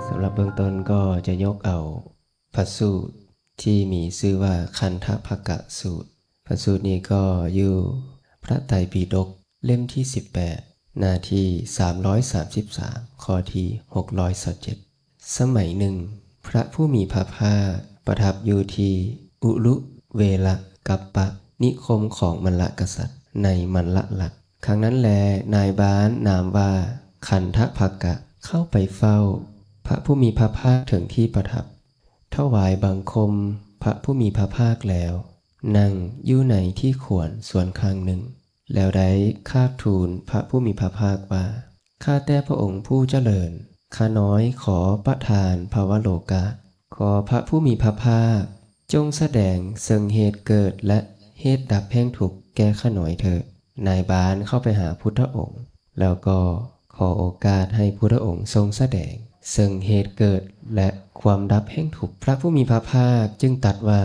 สำหรับเบื้องต้นก็จะยกเอาพระสูตรที่มีชื่อว่าคันธภกสูตรพระสูตรนี้ก็อยู่พระไตรปิฎกเล่มที่18หน้าที่333ข้อที่627สมัยหนึ่งพระผู้มีพระภาคประทับอยู่ที่อุลุเวลกัปปะนิคมของมัลลกษัตริย์ในมัลลัดครั้งนั้นแลนายบ้านนามว่าคันธภกเข้าไปเฝ้าพระผู้มีพระภาคถึงที่ประทับถวายบังคมพระผู้มีพระภาคแล้วนั่งอยู่ในที่ควรส่วนข้างหนึ่งแล้วได้คราบทูลพระผู้มีพระภาคว่าข้าแต่พระองค์ผู้เจริญข้าน้อยขอประทานภวโลกาขอพระผู้มีพระภาคจงแสดงซึ่งเหตุเกิดและเหตุดับแห่งทุกข์แก่ข้าน้อยเถิดนายบ้านเข้าไปหาพุทธองค์แล้วก็ขอโอกาสให้พุทธองค์ทรงแสดงซึ่งเหตุเกิดและความดับแห่งทุกข์พระผู้มีพระภาคจึงตรัสว่า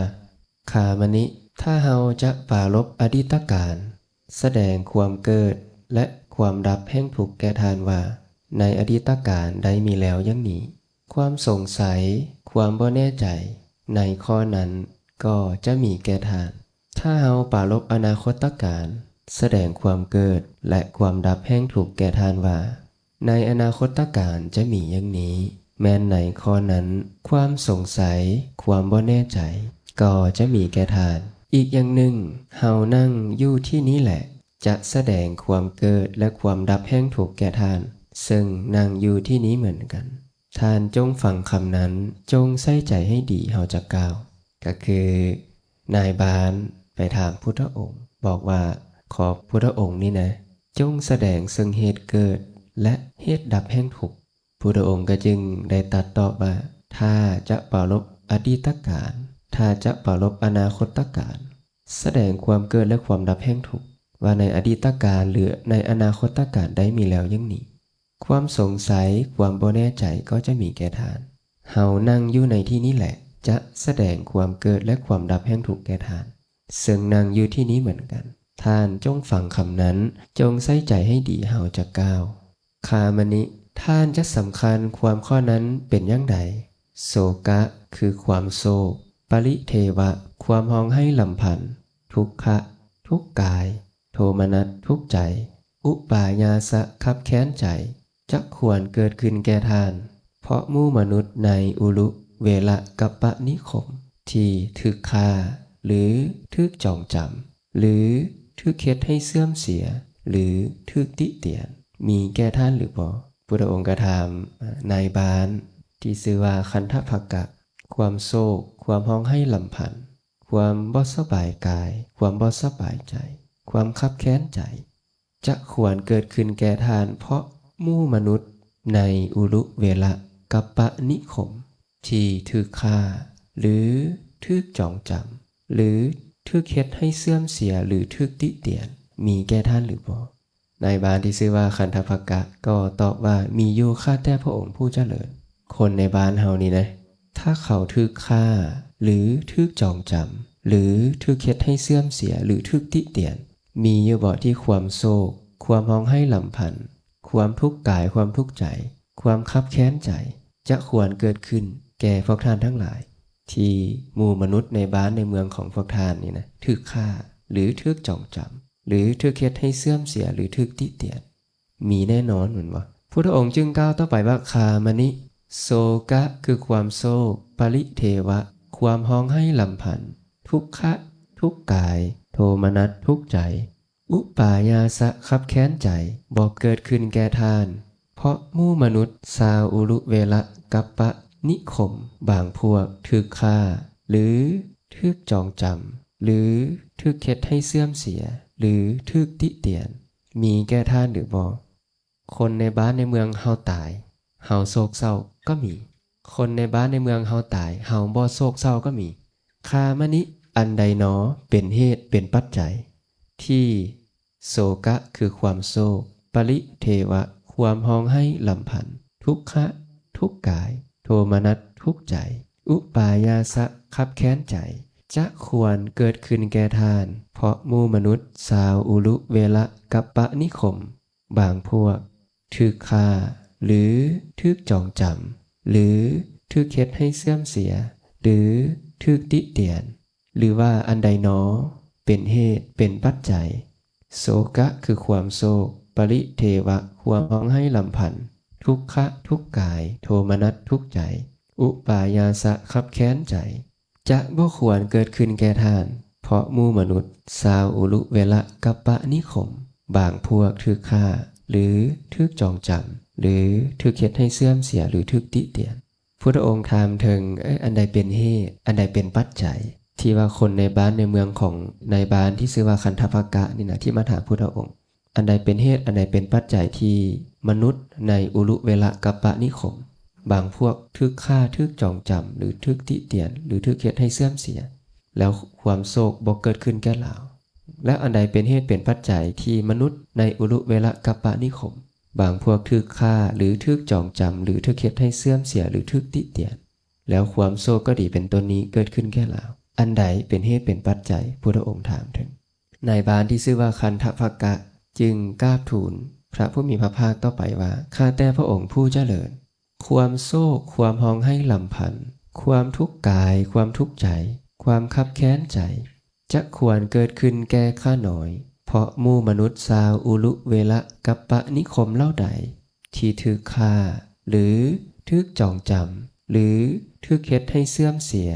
ข้ามณิถ้าเฮาจะปรารภอดีตการแสดงความเกิดและความดับแห่งทุกข์แก่ทานว่าในอดีตการได้มีแล้วอย่างนี้ความสงสัยความบ่แน่ใจในข้อนั้นก็จะมีแก่ทานถ้าเฮาปรารภอนาคตการแสดงความเกิดและความดับแห่งทุกข์แก่ทานว่าในอนาคตการจะมีอย่างนี้แม้นในข้อนั้นความสงสัยความบ่แน่ใจก็จะมีแก่ทานอีกอย่างหนึ่งเฮานั่งอยู่ที่นี้แหละจะแสดงความเกิดและความดับแห่งทุกข์แก่ทานซึ่งนั่งอยู่ที่นี้เหมือนกันท่านจงฟังคำนั้นจงใส่ใจให้ดีเฮาจะกล่าวก็คือนายบ้านไปถามพุทธองค์บอกว่าขอพุทธองค์นี่นะจงแสดงซึ่งเหตุเกิดและเหตุดับแห่งทุกข์พุทธองค์ก็จึงได้ตรัสตอบว่าถ้าจะปรารภอดีตการถ้าจะปรารภอนาคตการแสดงความเกิดและความดับแห่งทุกข์ว่าในอดีตการหรือในอนาคตการได้มีแล้วอย่างนี้ความสงสัยความบ่แน่ใจก็จะมีแก่ทานเฮานั่งอยู่ในที่นี้แหละจะแสดงความเกิดและความดับแห่งทุกข์แก่ทานซึ่งนั่งอยู่ที่นี้เหมือนกันท่านจงฟังคำนั้นจงใส่ใจให้ดีเฮาจะกล่าวคามณิท่านจะสำคัญความข้อนั้นเป็นอย่างใดโศกะคือความโศกปริเทวะความห้องให้ลำพันธ์ทุกขะทุกกายโทมนัสทุกใจอุปายาสะคับแค้นใจจะควรเกิดขึ้นแก่ทานเพราะหมู่มนุษย์ในอุลุเวละกัปปะนิคมที่ถึกฆ่าหรือถึกจองจำหรือถึกเฮ็ดให้เสื่อมเสียหรือถึกติเตียนมีแก่ท่านหรือบ่พุทธองค์ก็ถามนายบ้านที่ชื่อว่าคันธภกความโศกความห้องให้ลำพันธ์ความบ่สบายกายความบ่สบายใจความคับแค้นใจจะควรเกิดขึ้นแก่ทานเพราะหมู่มนุษย์ในอุลุเวละกัปปะนิคมที่ถูกฆ่าหรือถูกจองจำหรือถูกเฮ็ดให้เสื่อมเสียหรือถูกติเตียนมีแก่ท่านหรือบ่นายบ้านที่ชื่อว่าคันธภกก็ตอบว่ามีอยู่ข้าแต่พระองค์ผู้เจริญคนในบ้านเฮานี่นะถ้าเขาถูกฆ่าหรือถูกจองจำหรือถูกเฮ็ดให้เสื่อมเสียหรือถูกติเตียนมีอยู่บ่ที่ความโศกความห้องให้ลำพันธ์ความทุกข์กายความทุกข์ใจความคับแค้นใจจะควรเกิดขึ้นแก่พวกท่านทั้งหลายที่หมู่มนุษย์ในบ้านในเมืองของพวกท่านนี่นะถูกฆ่าหรือถูกจองจำหรือถูกเฮ็ดให้เสื่อมเสียหรือถูกติเตียนมีแน่นอนเหมือนว่าพุทธองค์จึงกล่าวต่อไปว่าคามณิโศกะคือความโศกปริเทวะความห้องให้ลำพันธ์ทุกขะทุกกายโทมนัสทุกใจอุปายาสะคับแค้นใจบอกเกิดขึ้นแก่ทานเพราะหมู่มนุษย์ชาวอุลุเวละกัปปะนิคมบางพวกถูกฆ่าหรือถูกจองจำหรือถูกเฮ็ดให้เสื่อมเสียหรือถูกติเตียนมีแก่ท่านหรือบ่คนในบ้านในเมืองเฮาตายเฮาโศกเศร้าก็มีคนในบ้านในเมืองเฮาตายเฮาบ่โศกเศร้าก็มีคามณิอันใดหนอเป็นเหตุเป็นปัจจัยที่โศกะคือความโศกปริเทวะความห้องให้ลำพันธ์ทุกขะทุกกายโทมนัสทุกใจอุปายาสะคับแค้นใจจะควรเกิดขึ้นแก่ทานเพราะหมู่มนุษย์ชาวอุลุเวละกัปปะนิคมบางพวกถูกฆ่าหรือถูกจองจ หรือทึกเฮ็ดให้เสื่อมเสียหรือทึกติเตียนหรือว่าอันใดหนอเป็นเหตุเป็นปัจจัยโศกะคือความโศกปริเทวะความร้องไห้ลำพันธ์ทุกขะทุกกายโทมนัสทุกใจอุปายาสะคับแค้นใจจะบ่ควรเกิดขึ้นแก่ท่านเพราะหมู่มนุษย์สาวอุลุเวละกัปปะนิคมบางพวกทึกฆ่าหรือทึกจองจำหรือทึกเฮ็ดให้เสื่อมเสียหรือทึกติเตียนพุทธองค์ถามถึงอันใดเป็นเหตุอันใดเป็นปัจจัยที่ว่าคนในบ้านในเมืองของในบ้านที่ชื่อว่าคันธภกะนี่นะที่มาถามพุทธองค์อันใดเป็นเหตุอันใดเป็นปัจจัยที่มนุษย์ในอุลุเวละกัปปะนิคมบางพวกทึกฆ่าทึกจองจำหรือทึกติเตียนหรือทึกเฮ็ดให้เสื่อมเสียแล้วความโศกบ่เกิดขึ้นแก่เราและอันใดเป็นเหตุเป็นปัจจัยที่มนุษย์ในอุลุเวละกัปปะนิคมบางพวกทึกฆ่าหรือทึกจองจำหรือทึกเฮ็ดให้เสื่อมเสียหรือทึกติเตียนแล้วความโศกก็ดีเป็นต้นนี้เกิดขึ้นแก่เราอันใดเป็นเหตุเป็นปัจจัยพุทธองค์ถามถึงนายบาลที่ชื่อว่าคันธภกะจึงกราบทูลพระผู้มีพระภาคต่อไปว่าข้าแต่พระองค์ผู้เจริญความโศกความห้องไห้ลำพันธ์ความทุกข์กายความทุกข์ใจความคับแค้นใจจะควรเกิดขึ้นแก่ข้าหน่อยเพราะหมู่มนุษย์ชาวอุลุเวละกัปปะนิคมเล่าใดที่ทึกฆ่าหรือทึกจองจำหรือทึกเฮ็ดให้เสื่อมเสีย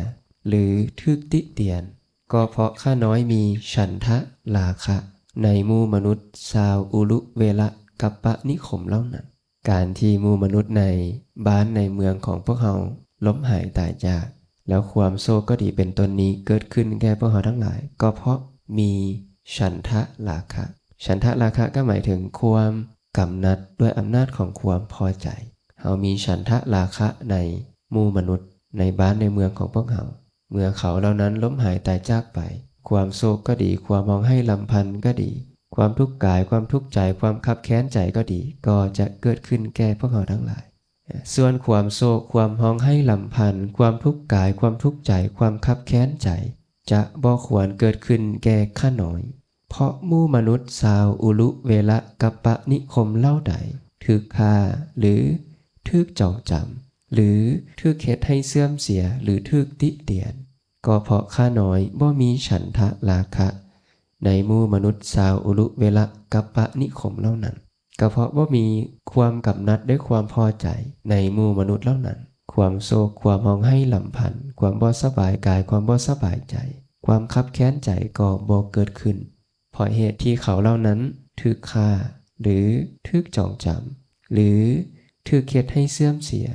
หรือทึกติเตียนก็เพราะข้าน้อยมีฉันทะราคะในหมู่มนุษย์ชาวอุลุเวละกัปปะนิคมเล่านั้นการที่หมู่มนุษย์ในบ้านในเมืองของพวกเราล้มหายตายจากแล้วความโศกก็ดีเป็นต้นนี้เกิดขึ้นแก่พวกเราทั้งหลายก็เพราะมีฉันทะราคะฉันทะราคะก็หมายถึงความกำหนัดด้วยอำนาจของความพอใจเรามีฉันทะราคะในหมู่มนุษย์ในบ้านในเมืองของพวกเราเมื่อเขาเหล่านั้นล้มหายตายจากไปความโศกก็ดีความมองให้ลำพันธ์ก็ดีความทุกข์กายความทุกข์ใจความคับแค้นใจก็ดีก็จะเกิดขึ้นแก่พวกเราทั้งหลายส่วนความโศกความห้องให้ลำพันธ์ความทุกข์กายความทุกข์ใจความคับแค้นใจจะบ่ควรเกิดขึ้นแก่ข้าน้อยเพราะหมู่มนุษย์ชาวอุลุเวละกัปปะนิคมเล่าใดทึกฆ่าหรือทึกจองจำหรือทึกเฮ็ดให้เสื่อมเสียหรือทึกติเตียนก็เพราะข้าน้อยบ่มีฉันทะราคะในหมู่มนุษย์ชาวอุลุเวละกัปปะนิคมเหล่านั้นก็เพราะว่ามีความกำหนัดด้วยความพอใจในหมู่มนุษย์เหล่านั้นความโศกความห้องไห้ลำพันธ์ความบ่สบายกายความบ่สบายใจความคับแค้นใจก็บ่เกิดขึ้นเพราะเหตุที่เขาเหล่านั้นถูกฆ่าหรือถูกจองจำหรือถูกเฮ็ดให้เสื่อมเสีย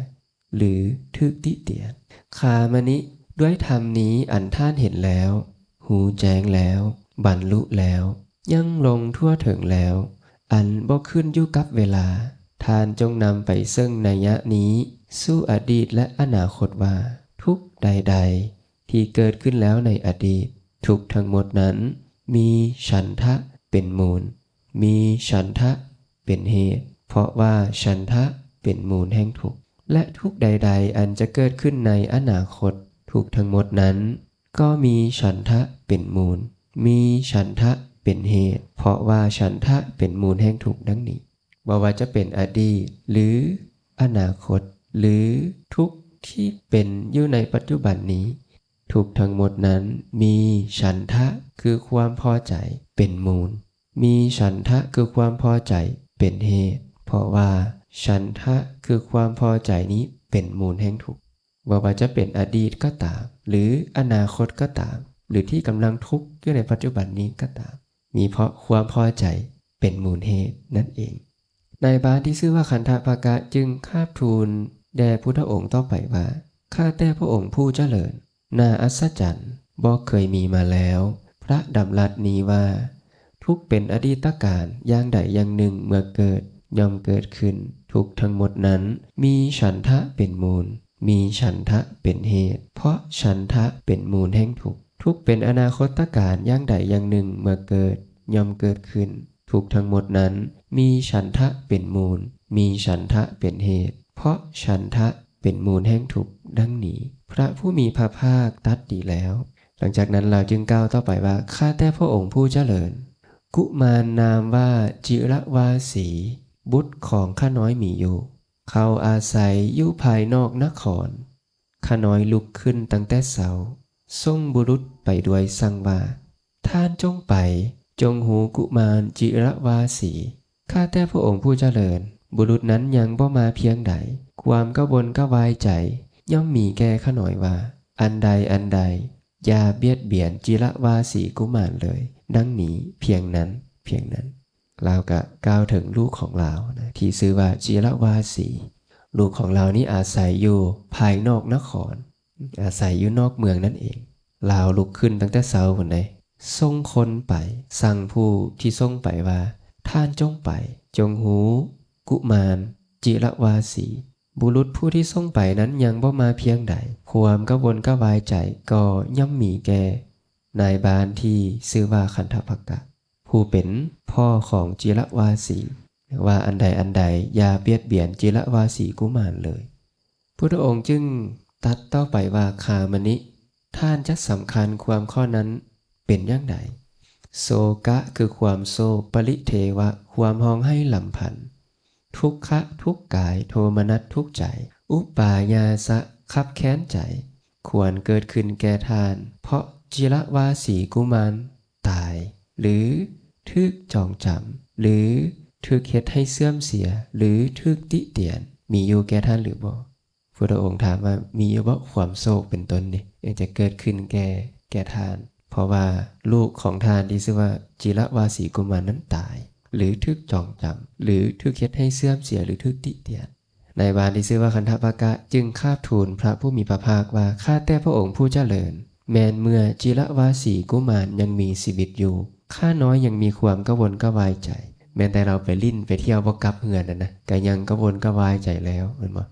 หรือถูกติเตียนข้ามนิด้วยธรรมนี้อันท่านเห็นแล้วหูแจ้งแล้วบรรลุแล้วยังลงทั่วถึงแล้วอันบ่ขึ้นอยู่กับเวลาท่านจงนำไปซึ่งนัยยะนี้สู่อดีตและอนาคตว่าทุกใดๆที่เกิดขึ้นแล้วในอดีตทุกทั้งหมดนั้นมีฉันทะเป็นมูลมีฉันทะเป็นเหตุเพราะว่าฉันทะเป็นมูลแห่งทุกข์และทุกใดๆอันจะเกิดขึ้นในอนาคตทุกทั้งหมดนั้นก็มีฉันทะเป็นมูลมีฉันทะเป็นเหตุเพราะว่าฉันทะเป็นมูลแห่งทุกข์ดังนี้บ่ว่าจะเป็นอดีตหรืออนาคตหรือทุกข์ที่เป็นอยู่ในปัจจุบันนี้ทุกทั้งหมดนั้นมีฉันทะคือความพอใจเป็นมูลมีฉันทะคือความพอใจเป็นเหตุเพราะว่าฉันทะคือความพอใจนี้เป็นมูลแห่งทุกข์ว่าจะเป็นอดีตก็ตามหรืออนาคตก็ตามหรือที่กำลังทุกข์อยู่ในปัจจุบันนี้ก็ตามมีเพราะความพอใจเป็นมูลเหตุนั่นเองนายบาลที่ชื่อว่าคันธภกะจึงคราบทูลแด่พุทธองค์ต่อไปว่าข้าแต่พระองค์ผู้เจริญน่าอัศจรรย์บ่เคยมีมาแล้วพระดำรัสนี้ว่าทุกเป็นอดีตการอย่างใดอย่างหนึ่งเมื่อเกิดย่อมเกิดขึ้นทุกทั้งหมดนั้นมีฉันทะเป็นมูลมีฉันทะเป็นเหตุเพราะฉันทะเป็นมูลแห่งทุกข์ทุกเป็นอนาคตการอย่างใดอย่างหนึ่งเมื่อเกิดย่อมเกิดขึ้นทุกทั้งหมดนั้นมีฉันทะเป็นมูลมีฉันทะเป็นเหตุเพราะฉันทะเป็นมูลแห่งทุกข์ดังนี้พระผู้มีพระภาคตรัสดีแล้วหลังจากนั้นเราจึงกล่าวต่อไปว่าข้าแต่พระองค์ผู้เจริญกุมารนามว่าจิรวาสีบุตรของข้าน้อยมีอยู่ เขาอาศัยอยู่ภายนอกนครข้าน้อยลุกขึ้นตั้งแต่เช้าส่งบุรุษไปด้วยสั่งว่าท่านจงไปจงหูกุมารจิรวาสีข้าแต่พระองค์ผู้เจริญบุรุษนั้นยังบ่มาเพียงใดความกระวนกระวายใจย่อมมีแก่ข้าน้อยว่าอันใดอย่าเบียดเบียนจิรวาสีกุมารเลยดังนี้เพียงนั้นเราก็กล่าวถึงลูกของเรานะที่ชื่อว่าจิรวาสีลูกของเรานี้อาศัยอยู่ภายนอกนครอาศัยอยู่นอกเมืองนั่นเองเราลุกขึ้นตั้งแต่เช้าคนใดส่งคนไปสั่งผู้ที่ส่งไปว่าท่านจงไปจงหูกุมารจิรวาสีบุรุษผู้ที่ส่งไปนั้นยังบ่มาเพียงใดความกระวนกระวายใจก็ย่อมมีแก่นายบาลที่ชื่อว่าคันธภักกะผู้เป็นพ่อของจิรวาสีว่าอันใดอย่าเบียดเบียนจิรวาสีกุมารเลยพุทธองค์จึงตัดต่อไปว่าคามนิท่านจะสำคัญความข้อนั้นเป็นอย่างใดโศกะคือความโศกปริเทวะความห้องให้ลำพันธ์ทุกขะทุกกายโทมนัสทุกใจอุปายาสะคับแค้นใจควรเกิดขึ้นแก่ทานเพราะจิรวาสีกุมารตายหรือทึกจองจำหรือทึกเฮ็ดให้เสื่อมเสียหรือทึกติเตียนมีอยู่แก่ท่านหรือบ่พุทธองค์ถามว่ามีอยู่บ่ความโศกเป็นต้นนี่จะเกิดขึ้นแก่ทานเพราะว่าลูกของทานที่ชื่อว่าจิรวาสีกุมารนั้นตายหรือทึกจองจำหรือทึกเฮ็ดให้เสื่อมเสียหรือทึกติเตียนนายบาลที่ชื่อว่าคันธภักกะจึงคาบทูลพระผู้มีพระภาคว่าข้าแต่พระองค์ผู้เจริญแม้นเมื่อจิรวาสีกุมารยังมีชีวิตอยู่ข้าน้อยยังมีความกระวนกระวายใจแม้แต่เราไปลิ้นไปเที่ยวบ่กลับเฮือนนะก็ยังกระวนกระวายใจแล้วแม่นบ่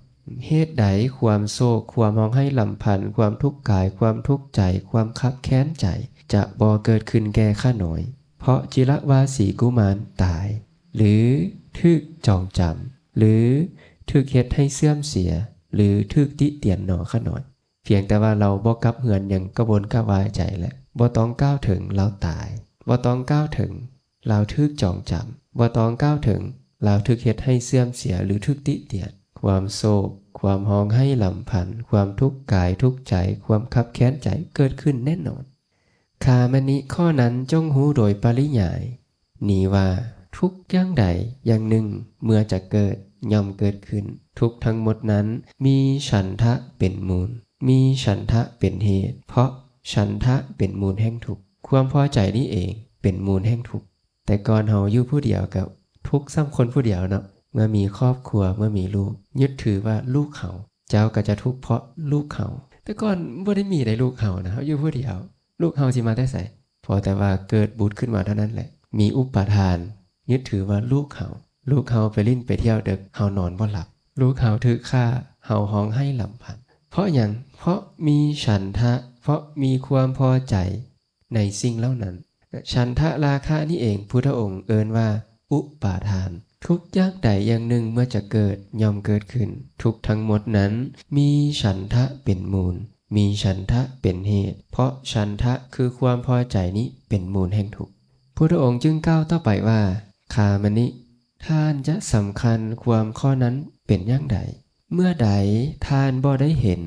เหตุใดความโศกความร้องไห้ลำพันธ์ความทุกข์กายความทุกข์ใจความคับแค้นใจจะบ่เกิดขึ้นแก่ข้าน้อยเพราะจิรวาสีกุมารตายหรือทึกจองจำหรือทึกเฮ็ดให้เสื่อมเสียหรือทึกติเตียนหนอข้าน้อยเพียงแต่ว่าเราบ่กลับเฮือนยังกระวนกระวายใจแหละบ่ต้องก้าวถึงเราตายบ่ต้องก้าวถึงเราทึกจองจำบ่ต้องก้าวถึงเราทึกเฮ็ดให้เสื่อมเสียหรือทึกติเตียนความโศกความห้องให้ลำพันธ์ความทุกข์กายทุกข์ใจความคับแค้นใจเกิดขึ้นแน่นอนคามนิข้อนั้นจงหูโดยปริยายนี้ว่าทุกอย่างใดอย่างหนึ่งเมื่อจะเกิดย่อมเกิดขึ้นทุกทั้งหมดนั้นมีฉันทะเป็นมูลมีฉันทะเป็นเหตุเพราะฉันทะเป็นมูลแห่งทุกข์ความพอใจนี้เองเป็นมูลแห่งทุกข์แต่ก่อนเฮาอยู่ผู้เดียวกับทุกข์ซ้ำคนผู้เดียวเนาะเมื่อมีครอบครัวเมื่อมีลูกยึดถือว่าลูกเขาเจ้าก็จะทุกข์เพราะลูกเขาแต่ก่อนบ่ได้มีได้ลูกเขานะเฮาอยู่ผู้เดียวลูกเฮาสิมาแต่ไสพอแต่ว่าเกิดบุตรขึ้นมาเท่านั้นแหละมีอุปทานยึดถือว่าลูกเขาไปลิ้นไปเที่ยวดึกเฮานอนบ่หลับลูกเขาถูกฆ่าเฮาฮ้องให้ลำพันเพราะหยังเพราะมีฉันทะเพราะมีความพอใจในสิ่งเหล่านั้นฉันทะราคะนี่เองพุทธองค์เอิ้นว่าอุปาทานทุกอย่างใดอย่างหนึ่งเมื่อจะเกิดย่อมเกิดขึ้นทุกทั้งหมดนั้นมีฉันทะเป็นมูลมีฉันทะเป็นเหตุเพราะฉันทะคือความพอใจนี้เป็นมูลแห่งทุกข์พุทธองค์จึงกล่าวต่อไปว่าคามนิท่านจะสำคัญความข้อนั้นเป็นอย่างใดเมื่อใดท่านบ่ได้เห็น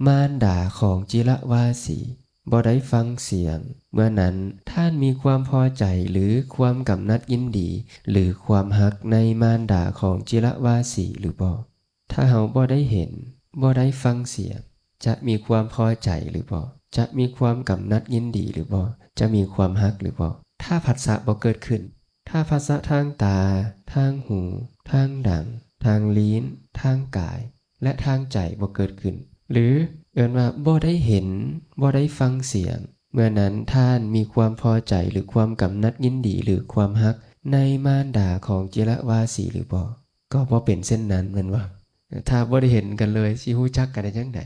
มารดาของจิรวาสีบ่ได้ฟังเสียงเมื่อนั้นท่านมีความพอใจหรือความกำนัดยินดีหรือความฮักในมารดาของจิรวาสีหรือบ่ถ้าเฮาบ่ได้เห็นบ่ได้ฟังเสียงจะมีความพอใจหรือบ่จะมีความกำนัดยินดีหรือบ่จะมีความฮักหรือบ่ถ้าผัสสะบ่เกิดขึ้นถ้าผัสสะทางตาทางหูทางดังทางลิ้นทางกายและทางใจบ่เกิดขึ้นหรือเอิ้นว่าบ่ได้เห็นบ่ได้ฟังเสียงเมื่อนั้นท่านมีความพอใจหรือความกำนัดยินดีหรือความฮักในมารดาของจิรวาสีหรือบ่ก็บ่เป็นเช่นนั้นแม่นว่าถ้าบ่ได้เห็นกันเลยสิฮู้จักกันได้จังได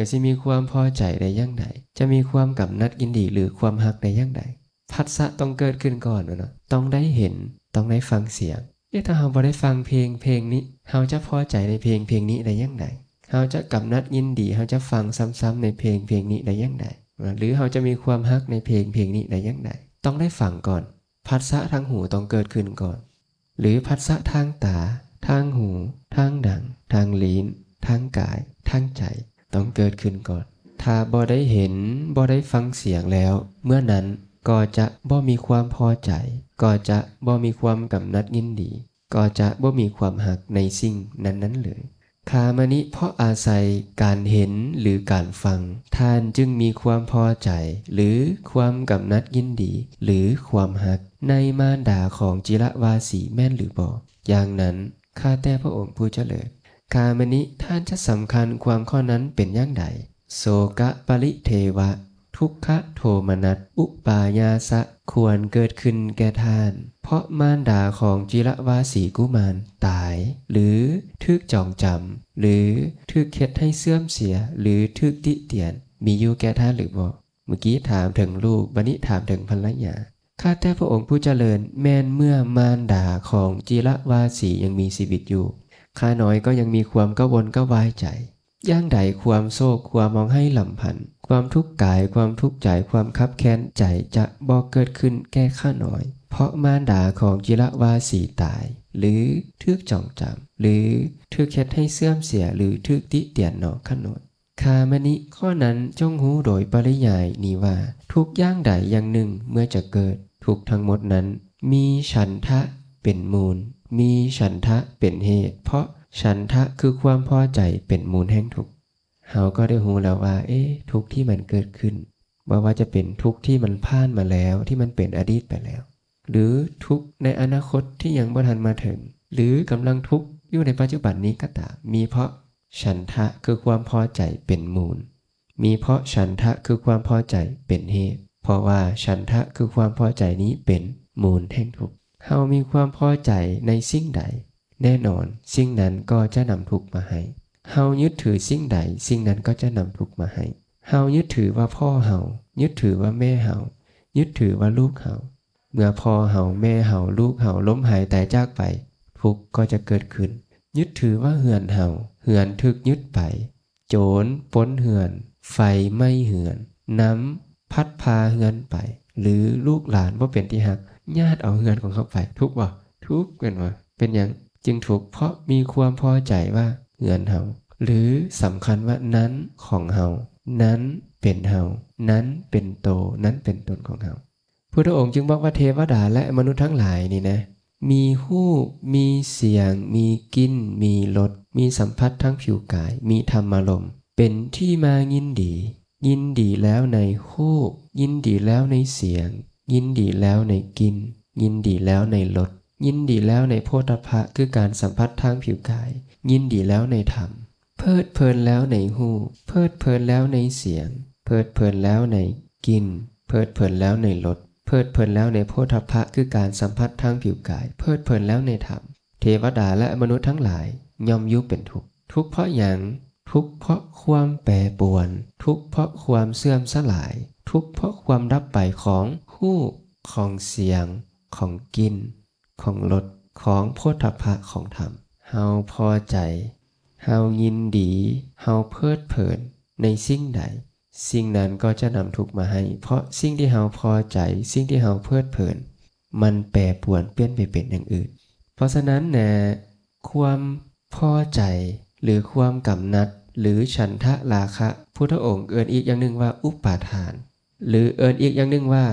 สิมีความพอใจได้จังไดจะมีความกำนัดยินดีหรือความฮักได้จังไดผัสสะต้องเกิดขึ้นก่อนเนาะต้องได้เห็นต้องได้ฟังเสียงถ้าเราบ่ได้ฟังเพลงนี้เราจะพอใจในเพลงนี้ได้อย่างไรเราจะกำนัดยินดีเราจะฟังซ้ำๆในเพลงนี้ได้อย่างไรหรือเราจะมีความฮักในเพลงนี้ได้อย่างไรต้องได้ฟังก่อนผัสสะทางหูต้องเกิดขึ้นก่อนหรือผัสสะทางตา ทางหูทางดังทางลิ้นทางกายทางใจต้องเกิดขึ้นก่อนถ้าบ่ได้เห็นบ่ได้ฟังเสียงแล้วเมื่อนั้นก็จะบ่มีความพอใจก็จะบ่มีความกำหนัดยินดีก็จะบ่มีความหักในสิ่งนั้นๆเลยคามนิเพราะอาศัยการเห็นหรือการฟังท่านจึงมีความพอใจหรือความกำหนัดยินดีหรือความหักในมารดาของจิรวาสีแม่นหรือบ่อย่างนั้นข้าแต่พระองค์ผู้เจริญคามนิท่านจะสำคัญความข้อนั้นเป็นอย่างใดโสกะปริเทวะทุกขโทมนัสอุปายาสะควรเกิดขึ้นแก่ท่านเพราะมารดาของจิรวาสีกุมารตายหรือถูกจองจำหรือถูกเข็ดให้เสื่อมเสียหรือถูกติเตียนมีอยู่แก่ท่านหรือบ่เมื่อกี้ถามถึงลูกบัดนี้ถามถึงภรรยาข้าแต่พระองค์ผู้เจริญแม้นเมื่อมารดาของจิรวาสียังมีชีวิตอยู่ข้าน้อยก็ยังมีความกังวลกังวายใจย่างใดความโศกความมองให้ลำพันธ์ความทุกข์กายความทุกข์ใจความคับแค้นใจจะบ่เกิดขึ้นแก่ข้าน้อยเพราะมารดาของจิรวาสีตายหรือถูกจองจำหรือถูกเข็ดให้เสื่อมเสียหรือถูกติเตียนหนอข้าน้อยคามนิข้อนั้นจงหูโดยปริยายนี้ว่าทุกอย่างใดอย่างหนึ่งเมื่อจะเกิดทุกทั้งหมดนั้นมีฉันทะเป็นมูลมีฉันทะเป็นเหตุเพราะฉันทะคือความพอใจเป็นมูลแห่งทุกข์เฮาก็ได้หูแล้วว่าทุกข์ที่มันเกิดขึ้นว่าจะเป็นทุกข์ที่มันผ่านมาแล้วที่มันเป็นอดีตไปแล้วหรือทุกข์ในอนาคตที่ยังบ่ทันมาถึงหรือกำลังทุกข์อยู่ในปัจจุบันนี้ก็ตามมีเพราะฉันทะคือความพอใจเป็นมูลมีเพราะฉันทะคือความพอใจเป็นเหตุเพราะว่าฉันทะคือความพอใจนี้เป็นมูลแห่งทุกข์เฮามีความพอใจในสิ่งใดแน่นอนสิ่งนั้นก็จะนำทุกข์มาให้เฮายึดถือสิ่งใดสิ่งนั้นก็จะนำทุกข์มาให้เฮายึดถือว่าพ่อเฮายึดถือว่าแม่เฮายึดถือว่าลูกเฮาเมื่อพ่อเฮาแม่เฮาลูกเฮาล้มหายตายจากไปทุกข์ก็จะเกิดขึ้นยึดถือว่าเหือนเฮาเหือนถึกยึดไปโจรปล้นเหือนไฟไหม้เหือนน้ำพัดพาเหือนไปหรือลูกหลานบ่เป็นที่ฮักญาติเอาเหือนของเขาไปทุกข์บ่ทุกข์เป็นหยังจึงถูกเพราะมีความพอใจว่าเหือนเฮาหรือสำคัญว่านั้นของเฮานั้นเป็นเฮานั้นเป็นโตนั้นเป็นตนของเฮาพุทธองค์จึงบอกว่าเทวดาและมนุษย์ทั้งหลายนี่นะมีหูปมีเสียงมีกลิ่นมีรสมีสัมผัสทั้งผิวกายมีธรรมารมณ์เป็นที่มายินดีแล้วในหูปยินดีแล้วในเสียงยินดีแล้วในกลิ่นยินดีแล้วในรสยินดีแล้วในโภฏฐะคือการสัมผัสทางผิวกายยินดีแล้วในธรรมเพลิดเพลินแล้วในหูเพลิดเพลินแล้วในเสียงเพลิดเพลินแล้วในกลิ่นเพลิดเพลินแล้วในรสเพลิดเพลินแล้วในโภฏฐะคือการสัมผัสทางผิวกายเพลิดเพลินแล้วในธรรมเทวดาและมนุษย์ทั้งหลายย่อมอยู่เป็นทุกข์ทุกข์เพราะหยังทุกข์เพราะความแปรปรวนทุกข์เพราะความเสื่อมสลายทุกข์เพราะความดับไปของหูของเสียงของกลิ่นของรสของโภฏฐะของธรรมเฮาพอใจเฮายินดีเฮาเพลิดเพลินในสิ่งใดสิ่งนั้นก็จะนำทุกข์มาให้เพราะสิ่งที่เฮาพอใจสิ่งที่เฮาเพลิดเพลินมันแปรปรวนเปลี่ยนไปเป็นอย่างอื่นเพราะฉะนั้นนะความพอใจหรือความกำหนัดหรือฉันทะราคะพุทธองค์เอิ้นอีกอย่างหนึ่งว่าอุปาทานหรือเอิ้นอีกอย่างหนึ่งว่า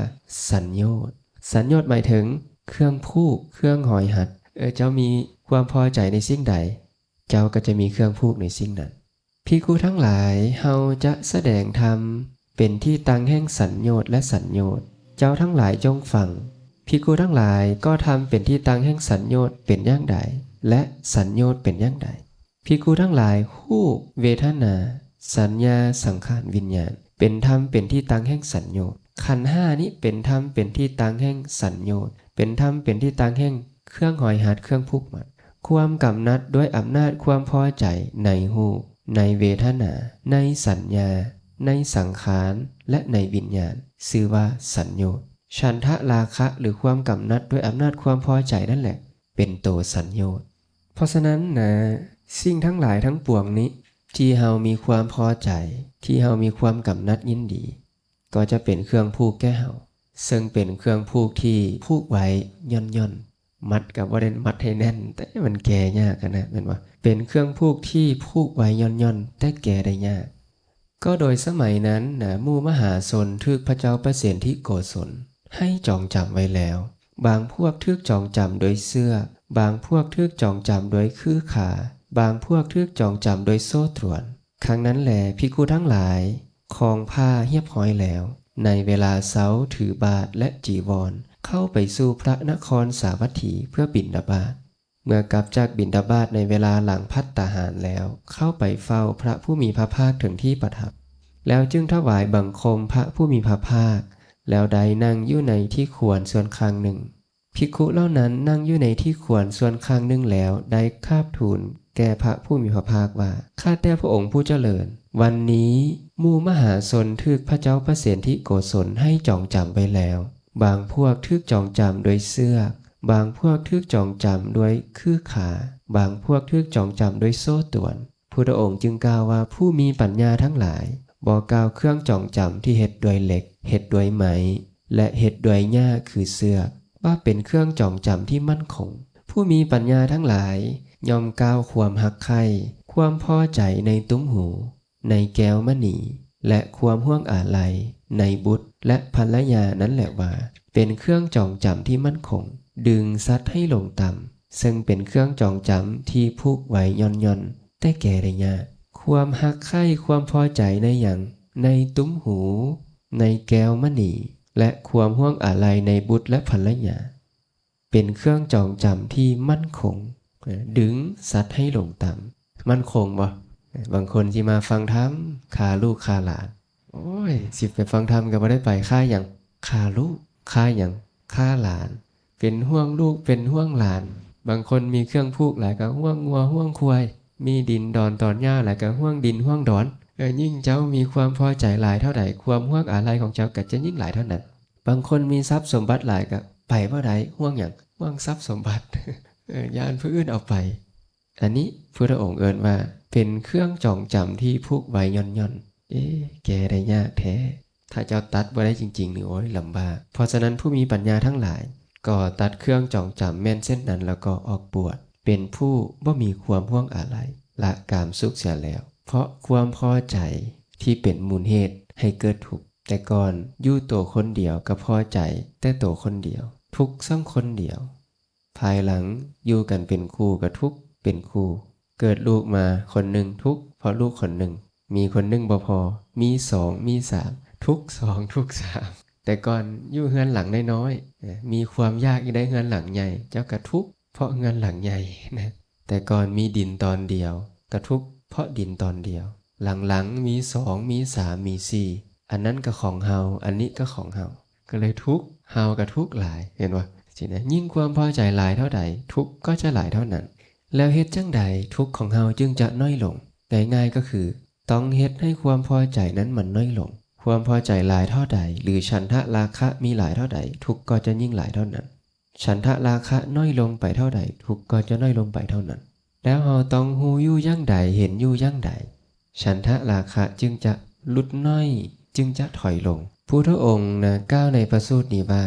สัญโยชน์สัญโยชน์หมายถึงเครื่องผูกเครื่องหอยหัดเจ้ามีความพอใจในสิ่งใดเจ้าก็จะมีเครื่องผูกในสิ่งนั้นภิกขุทั้งหลายเฮาจะแสดงธรรมเป็นที่ตั้งแห่งสัญโยชน์และสัญโยชน์เจ้าทั้งหลายจงฟังภิกขุทั้งหลายก็ทำเป็นที่ตั้งแห่งสัญโยชน์เป็นอย่างใดและสัญโยชน์เป็นอย่างใดภิกขุทั้งหลายฮู้เวทนาสัญญาสังขารวิญญาณเป็นธรรมเป็นที่ตั้งแห่งสัญโยชน์ขันธ์ห้านี้เป็นธรรมเป็นที่ตั้งแห่งสัญโยชน์เป็นธรรมเป็นที่ตั้งแห่งเครื่องหอยหัดเครื่องผูกมัดความกำหนัดด้วยอำนาจความพอใจในหูในเวทนาในสัญญาในสังขารและในวิญญาณชื่อว่าสัญโยชน์ฉันทะราคะหรือความกำหนัดด้วยอำนาจความพอใจนั่นแหละเป็นโตสัญโยชน์เพราะฉะนั้นนะสิ่งทั้งหลายทั้งปวงนี้ที่เฮามีความพอใจที่เฮามีความกำหนัดยินดีก็จะเป็นเครื่องผูกแก่เฮาซึ่งเป็นเครื่องผูกที่ผูกไว้ย่อน มัดกับว่าเด่นมัดให้แน่นแต่มันแก่ยากนะเป็นว่าเป็นเครื่องผูกที่ผูกไว้ย่อนแต่แก่ได้ยากก็โดยสมัยนั้นนะหมู่มหาชนทึกพระเจ้าประสิทธิโกศลให้จองจำไว้แล้วบางพวกทึกจองจำโดยเสื้อบางพวกทึกจองจำโดยคือขาบางพวกทึกจองจำโดยโซ่ตรวนครั้งนั้นแหลภิกขุทั้งหลายคลองผ้าเรียบร้อยแล้วในเวลาเช้าถือบาตรและจีวรเข้าไปสู่พระนครสาวัตถีเพื่อบิณฑบาตเมื่อกลับจากบิณฑบาตในเวลาหลังภัตตาหารแล้วเข้าไปเฝ้าพระผู้มีพระภาคถึงที่ประทับแล้วจึงถวายบังคมพระผู้มีพระภาคแล้วได้นั่งอยู่ในที่ควรส่วนข้างหนึ่งภิกขุเหล่านั้นนั่งอยู่ในที่ควรส่วนข้างหนึ่งแล้วได้คาบทูลแก่พระผู้มีพระภาคว่าข้าแต่พระองค์ผู้เจริญวันนี้หมู่มหาชนทึกพระเจ้าประสิทธิโกศลให้จองจำไว้แล้วบางพวกทึกจองจำโดยเสื้อบางพวกทึกจองจำโดยคือขาบางพวกทึกจองจำโดยโซ่ตรวนพุทธองค์จึงกล่าวว่าผู้มีปัญญาทั้งหลายบอกกล่าวเครื่องจองจำที่เฮ็ดด้วยเหล็กเฮ็ดด้วยไหมและเฮ็ดด้วยหญ้าคือเสื้อว่าเป็นเครื่องจองจำที่มั่นคงผู้มีปัญญาทั้งหลายย่อมกล่าวความฮักใคร่ความพอใจในตุ้มหูในแก้วมณีและความห่วงอาลัยในบุตรและภรรยานั้นแหละว่าเป็นเครื่องจองจำที่มั่นคงดึงซัดให้ลงต่ำซึ่งเป็นเครื่องจองจำที่ผูกไว้ย่อนแต่แก่ได้ยากความฮักใคร่ความพอใจในอย่างในตุ้มหูในแก้วมณีและความห่วงอาลัยในบุตรและภรรยาเป็นเครื่องจองจำที่มั่นคงดึงซัดให้ลงต่ำมั่นคงบ่บางคนที่มาฟังธรรมฆ่าลูกฆ่าหลานโอ้ยสิไปฟังธรรมก็บ่ได้ไปฆ่าอย่างฆ่าลูกฆ่าอย่างฆ่าหลานเป็นห่วงลูกเป็นห่วงหลานบางคนมีเครื่องผูกหลายก็ห่วงงัวห่วงควายมีดินดอนตอนหญ้าหลายก็ห่วงดินห่วงดอนยิ่งเจ้ามีความพอใจหลายเท่าใดความห่วงอาลัยของเจ้าก็จะยิ่งหลายเท่านั้นบางคนมีทรัพย์สมบัติหลายก็ไปบ่ได้ห่วงอย่างห่วงทรัพย์สมบัติญาณผู้อื่นเอาไปอันนี้พุทธองค์เอิ้นว่าเป็นเครื่องจองจำที่ผูกไว้ย่อนแกได้ยากแท้ถ้าเจ้าตัดบ่ได้จริงๆนี่โอ้ยลำบากเพราะฉะนั้นผู้มีปัญญาทั้งหลายก็ตัดเครื่องจองจำแม่นเส้นนั้นแล้วก็ออกบวชเป็นผู้บ่มีความห่วงอาลัยละกามสุขเสียแล้วเพราะความพอใจที่เป็นมูลเหตุให้เกิดทุกข์แต่ก่อนอยู่ตัวคนเดียวก็พอใจแต่ตัวคนเดียวทุกข์ซ้ำคนเดียวภายหลังอยู่กันเป็นคู่ก็ทุกข์เป็นคู่เกิดลูกมาคนหนึ่งทุกข์เพราะลูกคนหนึ่งมีคนหนึ่งบ่พอมีสองมีสามทุกข์สองทุกข์สามแต่ก่อนอยู่เฮือนหลังน้อยๆมีความยากได้เฮือนหลังใหญ่เจ้าก็ทุกข์เพราะเฮือนหลังใหญ่นะแต่ก่อนมีดินตอนเดียวก็ทุกข์เพราะดินตอนเดียวหลังๆมีสองมีสามมีสี่อันนั้นก็ของเฮาอันนี้ก็ของเฮาก็เลยทุกข์เฮาก็ทุกข์หลายเห็นว่าสินะยิ่งความพอใจหลายเท่าใดทุกข์ก็จะหลายเท่านั้นแล้วเฮ็ดจังใดทุกข์ของเฮาจึงจะน้อยลงแต่ง่ายก็คือต้องเฮ็ดให้ความพอใจนั้นมันน้อยลงความพอใจหลายเท่าใดหรือฉันทะราคะมีหลายเท่าใดทุกข์ก็จะยิ่งหลายเท่านั้นฉันทะราคะน้อยลงไปเท่าใดทุกข์ก็จะน้อยลงไปเท่านั้นแล้วเฮาต้องฮู้อยู่อย่างใดเห็นอยู่อย่างใดฉันทะราคะจึงจะลดน้อยจึงจะถอยลงพุทธองค์นะกล่าวในพระสูตรนี้ว่า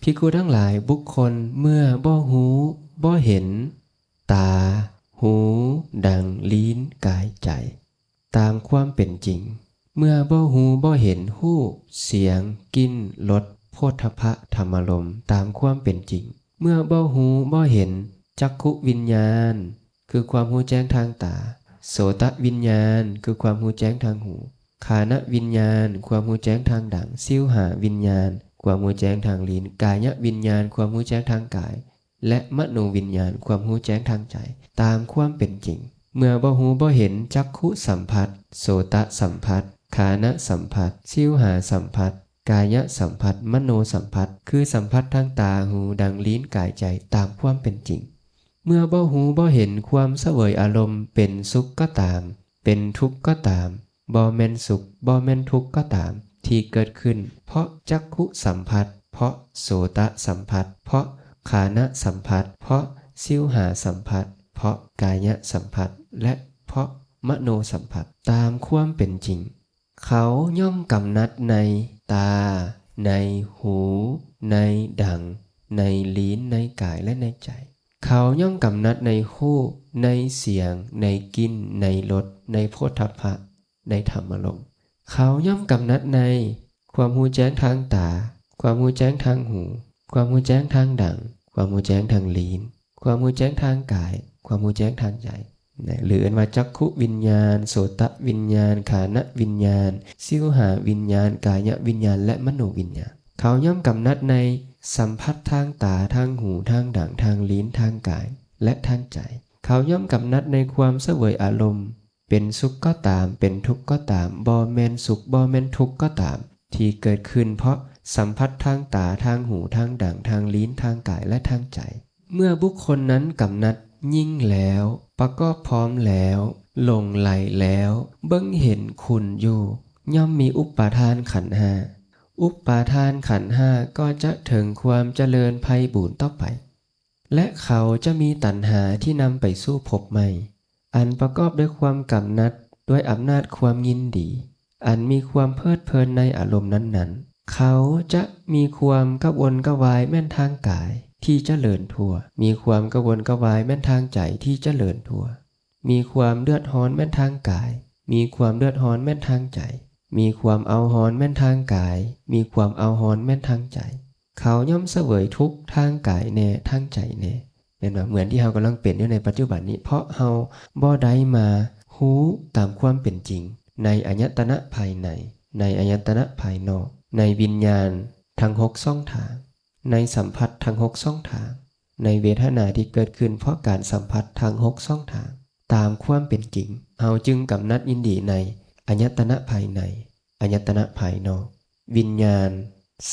ภิกขุทั้งหลายบุคคลเมื่อบ่ฮู้บ่เห็นตาหูดังลิ้นกายใจตามความเป็นจริงเมื่อบ่ฮู้บ่เห็นรูปเสียงกลิ่นรสโผฏฐัพพะธรรมารมณ์ตามความเป็นจริงเมื่อบ่ฮู้บ่เห็นจักขุวิญญาณคือความรู้แจ้งทางตาโสตวิญญาณคือความรู้แจ้งทางหูฆานวิญญาณความรู้แจ้งทางดั่งชิวหาวิญญาณความรู้แจ้งทางลิ้นกายวิญญาณความรู้แจ้งทางกายและมโนวิญญาณความรู้แจ้งทางใจตามความเป็นจริงเมื่อบ่ฮู้บ่เห็นจักขุสัมผัสโสตสัมผัสฆานสัมผัสชิวหาสัมผัสกายสัมผัสมโนสัมผัสคือสัมผัสทางตาหูดังลิ้นกายใจตามความเป็นจริงเมื่อบ่ฮู้บ่เห็นความเสวยอารมณ์เป็นสุขก็ตามเป็นทุกข์ก็ตามบ่แม่นสุขบ่แม่นทุกข์ก็ตามที่เกิดขึ้นเพราะจักขุสัมผัสเพราะโสตสัมผัสเพราะฆานสัมผัสเพราะชิวหาสัมผัสเพราะกายสัมผัสและเพราะมโนสัมผัสตามความเป็นจริงเขาย่อมกำนัดในตาในหูในดั่ง ในลิ้นในกายและในใจเขาย่อมกำนัดในรูปในเสียงในกลิ่นในรสในโผฏฐัพพะในธรรมารมณ์เขาย่อมกำนัดในความหูแจ้งทางตาความหูแจ้งทางหูความหูแจ้งทางดั่งความหูแจ้งทางลิ้นความหูแจ้งทางกายความหูแจ้งทางใจหรือว่าจักขุวิญญาณโสตวิญญาณฆานวิญญาณชิวหาวิญญาณกายวิญญาณและมโนวิญญาณเขาย่อมกำนัดในสัมผัสทางตาทางหูทางดั่งทางลิ้นทางกายและทางใจเขาย่อมกำนัดในความเสวยอารมณ์เป็นสุขก็ตามเป็นทุกข์ก็ตามบ่แม่นสุขบ่แม่นทุกข์ก็ตามที่เกิดขึ้นเพราะสัมผัสทางตาทางหูทางดั่งทางลิ้นทางกายและทางใจเมื่อบุคคลนั้นกำนัดยิ่งแล้วประกอบพร้อมแล้วหลงไหลแล้วเบิ่งเห็นคุณอยู่ย่อมมีอุปาทานขันธ์ห้าอุปาทานขันธ์ห้าก็จะถึงความเจริญไพบูรย์ต่อไปและเขาจะมีตัณหาที่นำไปสู่ภพใหม่อันประกอบด้วยความกำนัดด้วยอำนาจความยินดีอันมีความเพลิดเพลินในอารมณ์นั้นๆเขาจะมีความกระวนกระวายแม่นทางกายที่เจริญทั่วมีความกระวนกระวายแม่นทางใจที่เจริญทั่วมีความเดือดร้อนแม่นทางกายมีความเดือดร้อนแม่นทางใจมีความเอาร้อนแม่นทางกายมีความเอาร้อนแม่นทางใจเขาย่อมเสวยทุกข์ทางกายแน่ทางใจแน่เป็นว่าเหมือนที่เฮากำลังเป็นอยู่ในปัจจุบันนี้เพราะเฮาบ่ได้มารู้ตามความเป็นจริงในอายตนะภายในในอายตนะภายนอกในวิญญาณทั้ง6ช่องทางในสัมผัสทั้ง6ช่องทางในเวทนาที่เกิดขึ้นเพราะการสัมผัสทั้ง6ช่องทางตามความเป็นจริงเฮาจึงกำนัดยินดีในอายตนะภายในอายตนะภายนอกวิญญาณ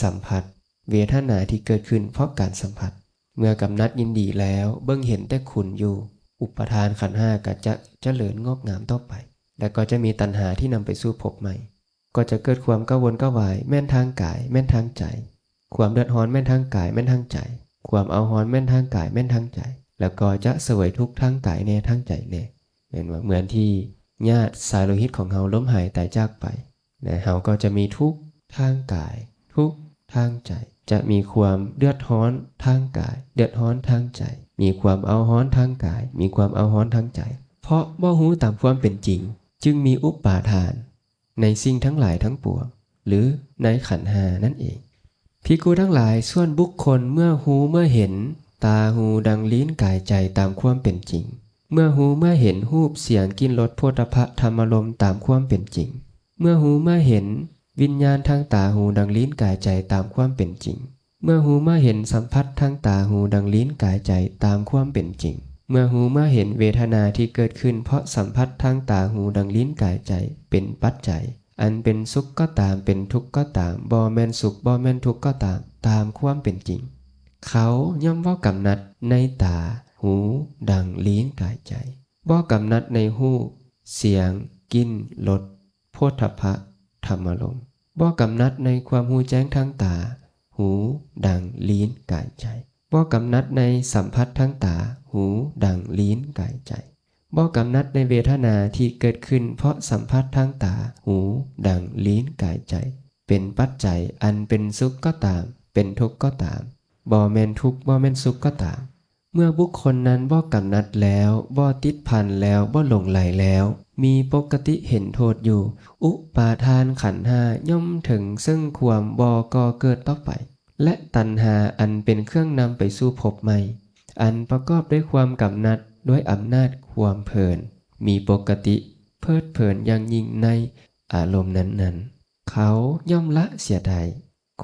สัมผัสเวทนาที่เกิดขึ้นเพราะการสัมผัสเมื่อกำนัดยินดีแล้วเบิ่งเห็นแต่คุณอยู่อุปทานขันธ์ห้าก็จะเจริญงอกงามต่อไปและก็จะมีตัณหาที่นำไปสู่ภพใหม่ก็จะเกิดความกังวลกระวายแม่นทางกายแม่นทางใจความเดือดร้อนแม่นทางกายแม่นทางใจความเอาร้อนแม่นทางกายแม่นทางใจแล้วก็จะเสวยทุกข์ทางกายแน่ทางใจแน่เห็นว่าเหมือนที่ญาติสายโลหิตของเฮาล้มหายตายจากไปและเฮาก็จะมีทุกข์ทางกายทุกข์ทางใจจะมีความเดือดร้อนทางกายเดือดร้อนทางใจมีความเอาร้อนทางกายมีความเอาร้อนทางใจเพราะบ่รู้ตามความเป็นจริงจึงมีอุปาทานในสิ่งทั้งหลายทั้งปวงหรือในขันธ์ห้านั่นเองภิกขุทั้งหลายส่วนบุคคลเมื่อหูเมื่อเห็นตาหูดังลิ้นกายใจตามความเป็นจริงเมื่อหูเมื่อเห็นรูปเสียงกลิ่นรสโผฏฐัพพะธรรมารมณ์ตามความเป็นจริงเมื่อหูเมื่อเห็นวิญญาณทางตาหูดังลิ้นกายใจตามความเป็นจริงเมื่อหูเมื่อเห็นสัมผัสทางตาหูดังลิ้นกายใจตามความเป็นจริงเมื่อหูเมื่อเห็นเวทนาที่เกิดขึ้นเพราะสัมผัสทางตาหูดังลิ้นกายใจเป็นปัจจัยอันเป็นสุขก็ตามเป็นทุกข์ก็ตามบ่แม่นสุขบ่แม่นทุกข์ก็ตามตามความเป็นจริงเขาย่อมว่ากำนัดในตาหูดังลิ้นกายใจบ่กำนัดในหูเสียงกลิ่นรสโผฏฐัพพะธรรมารมณ์บ่กำนัดในความหูแจ้งทางตาหูดังลิ้นกายใจบ่กำนัดในสัมผัสทางตาหูดังลิ้นกายใจบ่กำนัดในเวทนาที่เกิดขึ้นเพราะสัมผัสทางตาหูดังลิ้นกายใจเป็นปัจจัยอันเป็นสุขก็ตามเป็นทุกข์ก็ตามบ่แม่นทุกข์บ่แม่นสุขก็ตามเมื่อบุคคลนั้นบ่กำนัดแล้วบ่ติดพันแล้วบ่หลงไหลแล้วมีปกติเห็นโทษอยู่อุปาทานขันธ์ห้าย่อมถึงซึ่งความบ่ก่อเกิดต่อไปและตัณหาอันเป็นเครื่องนำไปสู่ภพใหม่อันประกอบด้วยความกำนัดด้วยอำนาจความเพลินมีปกติเพลิดเพลินอย่างยิ่งในอารมณ์นั้นๆเขาย่อมละเสียใด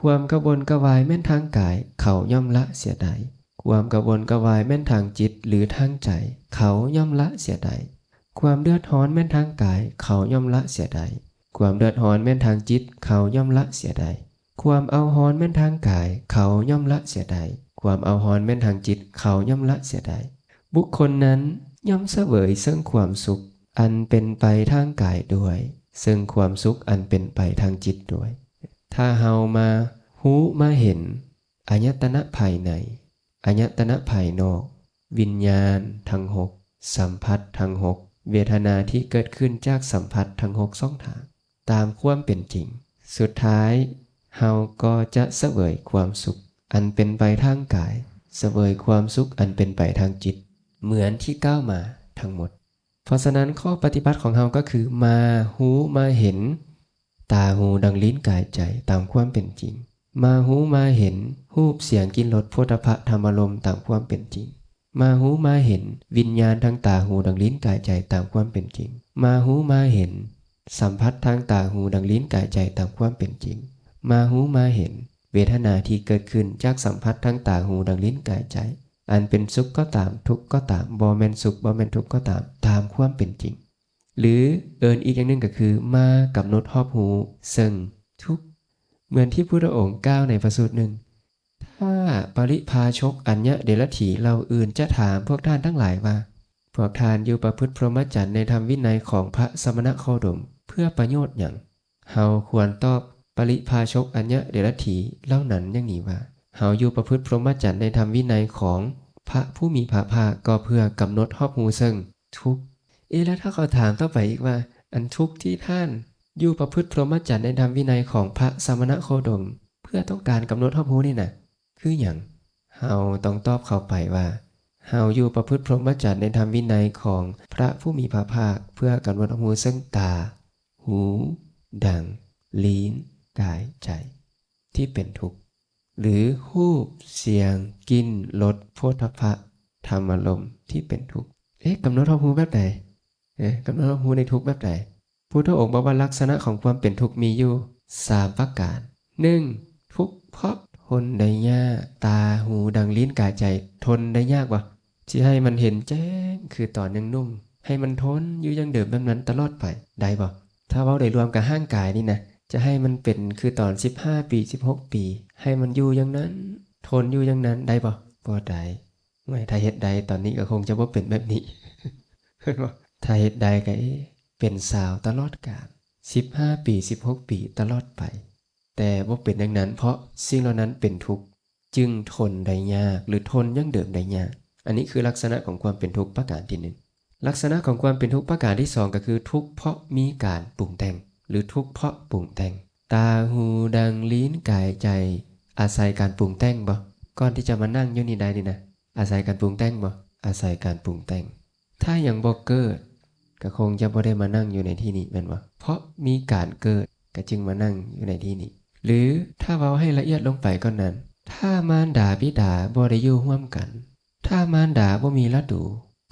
ความกระวนกระวายแม่นทางกายเขาย่อมละเสียใดความกระวนกระวายแม่นทางจิตหรือทางใจเขาย่อมละเสียใดความเดือดร้อนแม่นทางกายเขาย่อมละเสียใดความเดือดร้อนแม่นทางจิตเขาย่อมละเสียใดความเอาร้อนแม่นทางกายเขาย่อมละเสียใดความเอาร้อนแม่นทางจิตเขาย่อมละเสียใดบุคคลนั้นย่อมเสวยซึ่งความสุขอันเป็นไปทางกายด้วยซึ่งความสุขอันเป็นไปทางจิตด้วยถ้าเฮามาหูมาเห็นอายตนะภายในอายตนะภายนอกวิญญาณทั้ง6สัมผัสทั้ง6เวทนาที่เกิดขึ้นจากสัมผัสทั้ง6ช่องทางตามความเป็นจริงสุดท้ายเฮาก็จะเสวยความสุข อันเป็นไปทางกายเสวยความสุขอันเป็นไปทางจิตเหมือนที่ก้าวมาทั้งหมดเพราะฉะนั้นข้อปฏิบัติของเราก็คือมาหูมาเห็นตาหูดังลิ้นกายใจตามความเป็นจริงมาหูมาเห็นรูปเสียงกลิ่นรสโผฏฐัพพะธรรมารมณ์ตามความเป็นจริงมาหูมาเห็นวิญญาณทางตาหูดังลิ้นกายใจตามความเป็นจริงมาหูมาเห็นสัมผัสทางตาหูดังลิ้นกายใจตามความเป็นจริงมาหูมาเห็นเวทนาที่เกิดขึ้นจากสัมผัสทางตาหูดังลิ้นกายใจอันเป็นสุขก็ตามทุกข์ก็ตามบ่แม่นสุขบ่แม่นทุกข์ก็ตามตามความเป็นจริงหรือเอิ้นอีกอย่างหนึงก็คือมากำหนดรอบหูซึ่งทุกข์เหมือนที่พุทธองค์กล่าวในพระสูตรหนึ่งถ้าปริภาชกอัญญเดรัจฉีเราอื่นจะถามพวกท่านทั้งหลายว่าพวกท่านอยู่ประพฤติพรหมจรรย์ในธรรมวินัยของพระสมณโคดมเพื่อประโยชน์หยังเฮาควรตอบปริภาชกอัญญเดรัจฉีเหล่านั้นอย่างนี้ว่าเฮาอยู่ประพฤติพรหมจรรย์ในธรรมวินัยของพระผู้มีพระภาคก็เพื่อกำหนดรอบหูซึ่งทุกข์แล้วถ้าเขาถามต่อไปอีกว่าอันทุกข์ที่ท่านอยู่ประพฤติพรหมจรรย์ในธรรมวินัยของพระสมณโคดมเพื่อต้องการกำหนดรอบหูนี่น่ะคือหยังเฮาต้องตอบเข้าไปว่าเฮาอยู่ประพฤติพรหมจรรย์ในธรรมวินัยของพระผู้มีพระภาคเพื่อกำหนดรอบหูซึ่งตาหูดังลิ้นกายใจที่เป็นทุกข์หรือรูปเสียงกลิ่นรสโผฏฐัพพะธรรมารมณ์ที่เป็นทุกข์กำหนดรอบหูแบบไหนกำหนดรอบหูในทุกข์แบบไหนพุทธองค์บอกว่าลักษณะของความเป็นทุกข์มีอยู่3ประการ 1. ทุกข์เพราะทนได้ยากตาหูดังลิ้นกายใจทนได้ยากบ่ที่ให้มันเห็นแจ้งคือตอนยังนุ่มให้มันทนอยู่อย่างเดิมแบบนั้นตลอดไปได้บ่ถ้าเว้าได้รวมกับร่างกายนี่นะจะให้มันเป็นคือตอน15ปี16ปีให้มันอยู่อย่างนั้นทนอยู่อย่างนั้นได้บ่ได้ไม่ถ้าเฮ็ดได้ตอนนี้ก็คงจะบ่เป็นแบบนี้ เห็นบ่ถ้าเฮ็ดได้ก็เป็นสาวตลอดกาล15ปี16ปีตลอดไปแต่บ่เป็นอย่างนั้นเพราะสิ่งเหล่านั้นเป็นทุกข์จึงทนได้ยากหรือทนอย่างเดิมได้ยากอันนี้คือลักษณะของความเป็นทุกข์ประการที่1ลักษณะของความเป็นทุกข์ประการที่2ก็คือทุกข์เพราะมีการปรุงแต่งหรือทุกข์เพราะปรุงแต่งตาหูดังลิ้นกายใจอาศัยการปรุงแต่งบ่ก่อนที่จะมานั่งอยู่นี่ได้นี่นะอาศัยการปรุงแต่งบ่อาศัยการปรุงแต่งถ้ายังบ่เกิดก็คงจะบ่ได้มานั่งอยู่ในที่นี้แม่นบ่เพราะมีการเกิดก็จึงมานั่งอยู่ในที่นี้หรือถ้าเว้าให้ละเอียดลงไปก็นั้นถ้ามารดาบิดาบ่ได้อยู่ร่วมกันถ้ามารดาบ่มีฤดู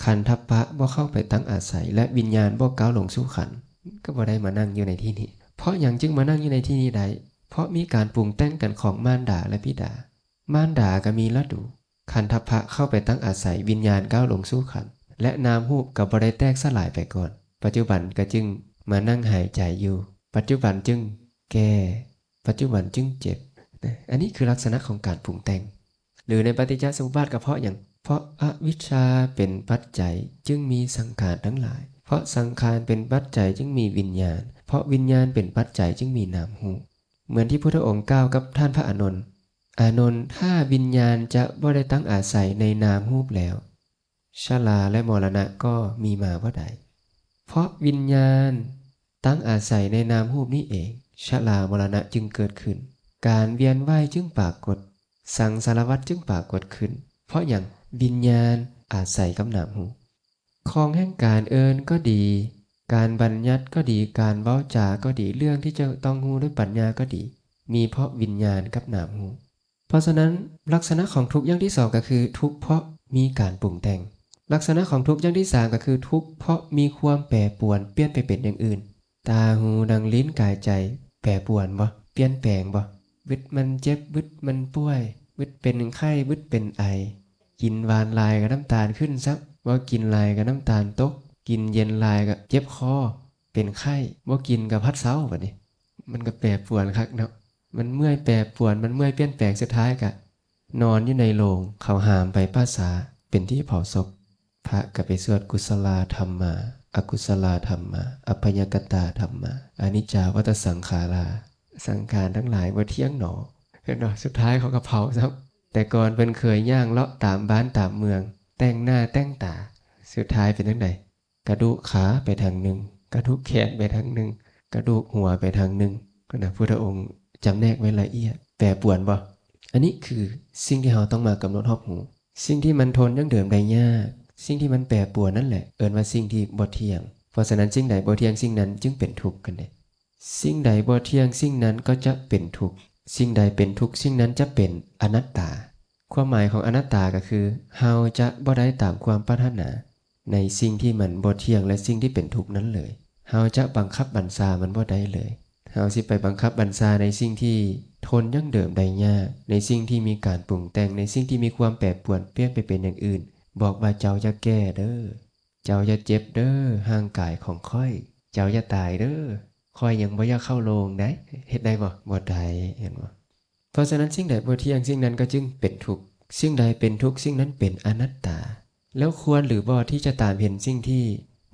ขันธัพพะบ่เข้าไปตั้งอาศัยและวิญญาณบ่ก้าวลงสู่ขันธ์ก็บ่ได้มานั่งอยู่ในที่นี้เพราะหยังจึงมานั่งอยู่ในที่นี้ได้เพราะมีการปรุงแต่งกันของมารดาและบิดามารดาก็มีฤดูขันธัพพะเข้าไปตั้งอาศัยวิญญาณก้าวลงสู่ขันธ์และนามรูปก็บ่ได้แตกสลายไปก่อนปัจจุบันก็จึงมานั่งหายใจอยู่ปัจจุบันจึงแก่ปัจจุบันจึงเจ็บอันนี้คือลักษณะของการปรุงแต่งหรือในปฏิจจสมุปบาทก็เพราะอย่างเพราะอวิชชาเป็นปัจจัยจึงมีสังขารทั้งหลายเพราะสังขารเป็นปัจจัยจึงมีวิญญาณเพราะวิญญาณเป็นปัจจัยจึงมีนามรูปเหมือนที่พุทธองค์กล่าวกับท่านพระอานนท์ถ้าวิญญาณจะบ่ได้ตั้งอาศัยในนามรูปแล้วชราและมรณะก็มีมาบ่ได้เพราะวิญญาณตั้งอาศัยในนามรูปนี้เองชรามรณะจึงเกิดขึ้นการเวียนว่ายจึงปรากฏสังสารวัฏจึงปรากฏขึ้นเพราะอย่างวิญญาณอาศัยกับนามรูปของแห่งการเอิ้นก็ดีการบัญญัติก็ดีการเว้าจาก็ดีเรื่องที่จะต้องรู้ด้วยปัญญาก็ดีมีเพราะวิญญาณกับนามรูปเพราะฉะนั้นลักษณะของทุกข์อย่างที่2ก็คือทุกข์เพราะมีการปรุงแต่งลักษณะของทุกข์อย่างที่3ก็คือทุกข์เพราะมีความแปรปรวนเปลี่ยนไปเป็นอย่างอื่นตาหูดังลิ้นกายใจแปรปรวนบ่เปลี่ยนแปลงบ่วิดมันเจ็บวิดมันป่วยวิดเป็นไข้วิดเป็นไอกินหวานหลายก็น้ำตาลขึ้นซักบ่กินหลายก็น้ำตาลตกกินเย็นหลายก็เจ็บคอเป็นไข้บ่กินก็พัดเซาบัดนี้มันก็แปรปรวนคักเนาะมันเมื่อยแปรปรวนมันเมื่อยเปลี่ยนแปลงสุดท้ายก็นอนอยู่ในโรงเขาหามไปป้าษาเป็นที่เผาศพพระก็ไปสวดกุศลธรรมมาอกุศลธรรมมาอัพพยกตาธรรมมาอนิจจาวัฏสังขาราสังขารทั้งหลายบ่เที่ยงหนอเนาะสุดท้ายเขาก็เผาซะแต่ก่อนเพิ่นเคยย่างเลาะตามบ้านตามเมืองแต่งหน้าแต่งตาสุดท้ายเป็นจังได๋กระดูกขาไปทางนึงกระดูกแขนไปทางนึงกระดูกหัวไปทางนึงก็นะพุทธองค์จำแนกไว้ละเอียดแปรปรวนบ่ อันนี้คือสิ่งที่เราต้องมากำหนดรอบหูสิ่งที่มันทนยั่งเดิมได้ยากสิ่งที่มันแปรปรวนนั่นแหละเอิ้นว่าสิ่งที่บ่เที่ยงเพราะฉะนั้นสิ่งใดบ่เที่ยงสิ่งนั้นจึงเป็นทุกข์กันเด้สิ่งใดบ่เที่ยงสิ่งนั้นก็จะเป็นทุกข์สิ่งใดเป็นทุกข์สิ่งนั้นจะเป็นอนัตตาความหมายของอนัตตาก็คือเฮาจะบ่ได้ตามความปรารถนาในสิ่งที่มันบ่เที่ยงและสิ่งที่เป็นทุกข์นั้นเลยเฮาจะบังคับบัญชามันบ่ได้เลยเฮาสิไปบังคับบัญชาในสิ่งที่ทนยั่งเดิมได้ยากในสิ่งที่มีการปรุงแต่งในสิ่งที่มีความแปรปรวนเปลี่ยนไปเป็นอย่างอื่นบอกว่าเจ้าจะแก้เด้อเจ้าจะเจ็บเด้อห่างกายของค่อยเจ้าจะตายเด้อค่อยยังบ่อยากเข้าโรงได้เฮ็ดได้บ่ได้เห็นบ่เพราะฉะนั้นสิ่งใดบ่เที่ยงสิ่งนั้นก็จึงเป็นทุกข์สิ่งใดเป็นทุกข์สิ่งนั้นเป็นอนัตตาแล้วควรหรือบ่ที่จะตามเห็นสิ่งที่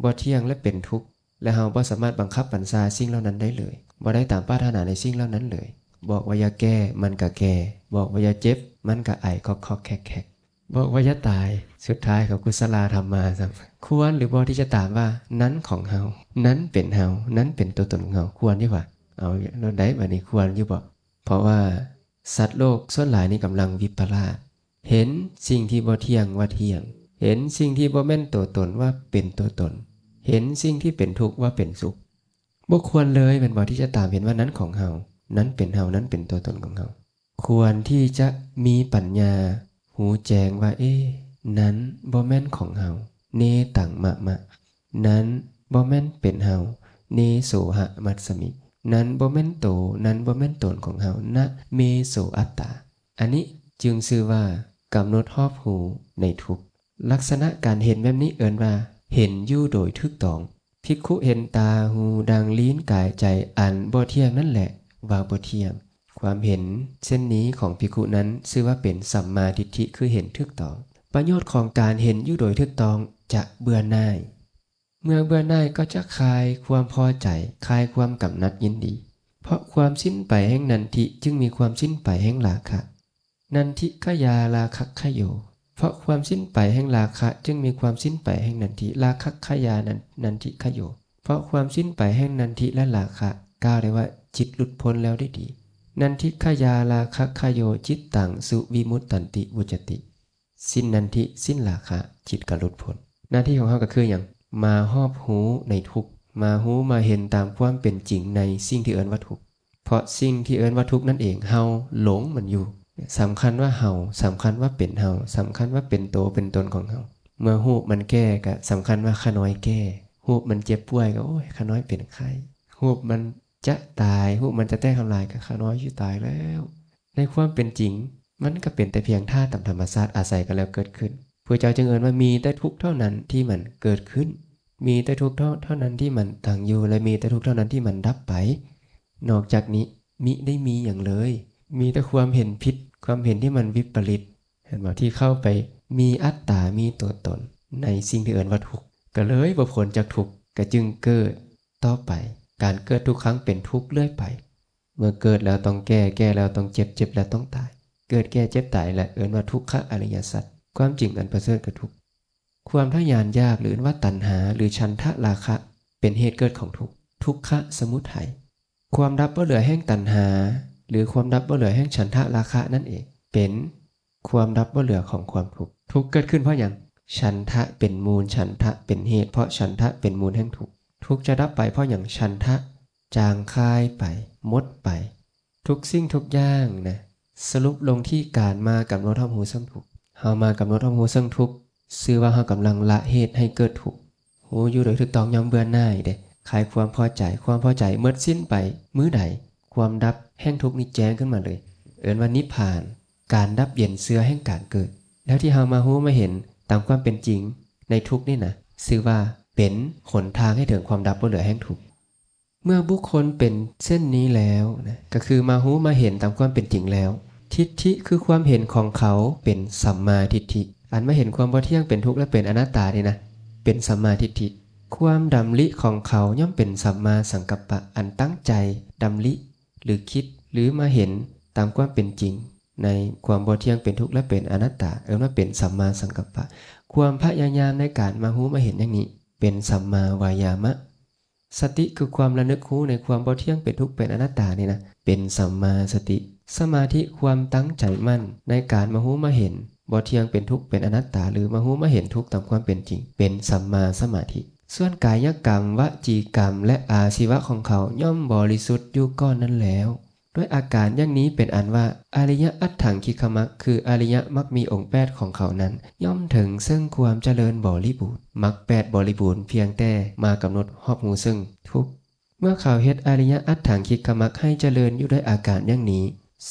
บ่เที่ยงและเป็นทุกข์และเฮาบ่สามารถบังคับบัญชาสิ่งเหล่านั้นได้เลยบ่ได้ตามปรารถนาในสิ่งเหล่านั้นเลยบอกว่าอย่าแก้มันก็แก้บอกว่าอย่าเจ็บมันก็ไอคอกๆแคกๆบอกว่าอย่าตายสุดท้ายเขากุศลธรรมมาซ้ำควรหรือบ่ที่จะตามว่านั้นของเฮานั้นเป็นเฮานั้นเป็นตัวตนของเฮาควรอยู่ว่าเอาแล้วได้บัดนี้ควรอยู่บ่เพราะว่าสัตว์โลกส่วนหลายนี่กำลังวิปลาสเห็นสิ่งที่บ่เที่ยงว่าเที่ยงเห็นสิ่งที่บ่แม่นตัวตนว่าเป็นตัวตนเห็นสิ่งที่เป็นทุกข์ว่าเป็นสุขบ่ควรเลยเป็นบ่ที่จะตามเห็นว่านั้นของเฮานั้นเป็นเฮานั้นเป็นตัวตนของเฮาควรที่จะมีปัญญาหูแจ้งว่านั้นบ่แม่นของเฮาเนตังมะนั้นบ่แม่นเป็นเฮาเนโสหะมัสสมินั้นบ่แม่นโตนั้นบ่แม่นตนของเฮานะเมโสอัตตาอันนี้จึงชื่อว่ากำหนดรอบหูในทุกข์ลักษณะการเห็นแบบนี้เอิ้นว่าเห็นอยู่โดยถูกต้องภิกขุเห็นตาหูดังลิ้นกายใจอันบ่เที่ยงนั่นแหละว่าบ่เที่ยงความเห็นเช่นนี้ของภิกขุนั้นชื่อว่าเป็นสัมมาทิฏฐิคือเห็นถูกต้องประโยชน์ของการเห็นอยู่โดยถูกต้องจะเบื่อหน่ายเมื่อเบื่อหน่ายก็จะคลายความพอใจคลายความกำหนัดยินดีเพราะความสิ้นไปแห่งนันทิจึงมีความสิ้นไปแห่งราคะนันทิขยาราคะขโยเพราะความสิ้นไปแห่งราคะจึงมีความสิ้นไปแห่งนันทิราคะขยานันทิขโยเพราะความสิ้นไปแห่งนันทิและราคะกล่าวได้ว่าจิตหลุดพ้นแล้วได้ดีนันทิขยาราคะขโยจิตตังสุวิมุตตันติวุจติสิ้นนันทิสิ้นราคะจิตก็หลุดพ้นหน้าที่ของเฮาก็คืออย่างมาฮอบหูในทุกข์มาหูมาเห็นตามความเป็นจริงในสิ่งที่เอิ้นว่าทุกข์เพราะสิ่งที่เอิ้นว่าทุกข์นั่นเองเฮาหลงมันอยู่สำคัญว่าเฮาสำคัญว่าเป็นเฮาสำคัญว่าเป็นโตเป็นตนของเฮาเมื่อฮู้มันแก้ก็สำคัญว่าข้าน้อยแก้ฮู้มันเจ็บป่วยก็โอ้ยข้าน้อยเป็นไข้ฮู้มันจะตายฮู้มันจะแตกทำลายก็ข้าน้อยสิตายแล้วในความเป็นจริงมันก็เป็นแต่เพียงท่าตามธรรมชาติอาศัยกันแล้วเกิดขึ้นพระเจ้าจึงเอิ้นว่ามีแต่ทุกข์เท่านั้นที่มันเกิดขึ้นมีแต่ทุกข์เท่านั้นที่มันตั้งอยู่และมีแต่ทุกข์เท่านั้นที่มันดับไปนอกจากนี้มิได้มีอย่างเลยมีแต่ความเห็นผิดความเห็นที่มันวิปริตเห็นบ่ที่เข้าไปมีอัตตามีตัวตนในสิ่งที่เอิ้นว่าทุกข์ก็เลยบ่พ้นจากทุกข์ก็จึงเกิดต่อไปการเกิดทุกครั้งเป็นทุกข์เรื่อยไปเมื่อเกิดแล้วต้องแก้แล้วต้องเจ็บแล้วต้องตายเกิดแก่เจ็บตายและเอิ้นว่าทุกขอริยสัจความจริงอันประเสริฐคือทุกข์ความทะยานอยากหรือว่าตัณหาหรือฉันทะราคะเป็นเหตุเกิดของทุกข์ทุกขสมุทัยความดับบ่เหลือแห่งตัณหาหรือความดับบ่เหลือแห่งฉันทะราคะนั่นเองเป็นความดับบ่เหลือของความทุกข์ทุกข์เกิดขึ้นเพราะหยังฉันทะเป็นมูลฉันทะเป็นเหตุเพราะฉันทะเป็นมูลแห่งทุกข์ทุกข์จะดับไปเพราะหยังฉันทะจางคายไปหมดไปทุกสิ่งทุกอย่างนะสรุปลงที่การมากำหนดรอบหูซึ่งทุกข์เฮามากำหนดรอบหูซึ่งทุกข์ชื่อว่าเฮากำลังละเหตุให้เกิดทุกข์หูอยู่โดยถูกต้องย่อมเบื่อหน่ายเด้คลายความพอใจเมื่อสิ้นไปมื้อใดความดับแห่งทุกข์นี้แจ้งขึ้นมาเลยเอิ้นว่านิพพานการดับเย็นเสื่อแห่งการเกิดแล้วที่เฮามาฮู้มาเห็นตามความเป็นจริงในทุกข์นี่นะชื่อว่าเป็นหนทางให้ถึงความดับบ่เหลือแห่งทุกข์เมื่อบุคคลเป็นเส้นนี้แล้วนะก็คือมาฮู้มาเห็นตามความเป็นจริงแล้วทิฏฐิคือความเห็นของเขาเป็นสัมมาทิฏฐิอันมาเห็นความบ่เที่ยงเป็นทุกข์และเป็นอนัตตานี่นะเป็นสัมมาทิฏฐิความดำริของเขาย่อมเป็นสัมมาสังกัปปะอันตั้งใจดำริหรือคิดหรือมาเห็นตามความเป็นจริงในความบ่เที่ยงเป็นทุกข์และเป็นอนัตตาว่าเป็นสัมมาสังกัปปะความพยายามในการมาฮู้มาเห็นอย่างนี้เป็นสัมมาวายามะ สติคือความระลึกรู้ในความบ่เที่ยงเป็นทุกข์เป็นอนัตตานี่นะเป็นสัมมาสติสมาธิความตั้งใจมั่นในการมารู้มาเห็นบ่เที่ยงเป็นทุกข์เป็นอนัตตาหรือมารู้มาเห็นทุกข์ตามความเป็นจริงเป็นสัมมาสมาธิส่วนกายกรรมวจีกรรมและอาชีวะของเขาย่อมบริสุทธิ์อยู่ก้อนนั้นแล้วด้วยอาการอย่างนี้เป็นอันว่าอริยอัตถังคิขมักคืออริยมรรคมีองค์8ของเขานั้นย่อมถึงซึ่งความเจริญบริบูรณ์มรรค8บริบูรณ์เพียงแต่มากำหนดรอบรู้ซึ่งทุกเมื่อเขาเฮ็ดอริยอัตถังคิขมักให้เจริญอยู่ด้วยอาการอย่างนี้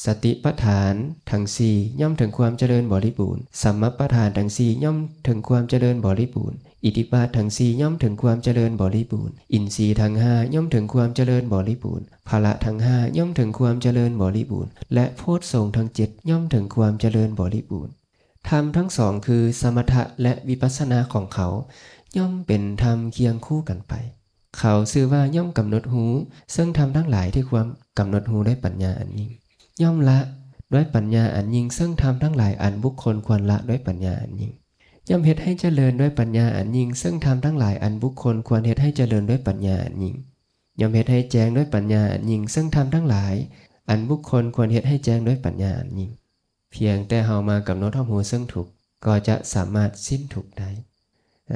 สติปัฏฐานทั้ง4ย่อมถึงความเจริญบริบูรณ์สัมมัปปทานทั้ง4ย่อมถึงความเจริญบริบูรณ์อิทธิบาททั้ง4ย่อมถึงความเจริญบริบูรณ์อินทรีย์ทั้ง5ย่อมถึงความเจริญบริบูรณ์พละทั้ง5ย่อมถึงความเจริญบริบูรณ์และโพชฌงค์ทั้ง7ย่อมถึงความเจริญบริบูรณ์ธรรมทั้งสองคือสมถะและวิปัสสนาของเขาย่อมเป็นธรรมเคียงคู่กันไปเขาชื่อว่าย่อมกำหนดหูซึ่งธรรมทั้งหลายที่ความกำหนดหูด้วยปัญญาอันยิ่งย่อมละด้วยปัญญาอันยิ่งซึ่งธรรมทั้งหลายอันบุคคลควรละด้วยปัญญาอันยิ่งย่อมเฮ็ดให้เจริญด้วยปัญญาอันยิ่งซึ่งธรรมทั้งหลายอันบุคคลควรเฮ็ดให้เจริญด้วยปัญญาอันยิ่งย่อมเฮ็ดให้แจ้งด้วยปัญญาอันยิ่งซึ่งธรรมทั้งหลายอันบุคคลควรเฮ็ดให้แจ้งด้วยปัญญาอันยิ่งเพียงแต่เฮามากำหนดรอบรู้ซึ่งทุกข์ก็จะสามารถสิ้นทุกข์ได้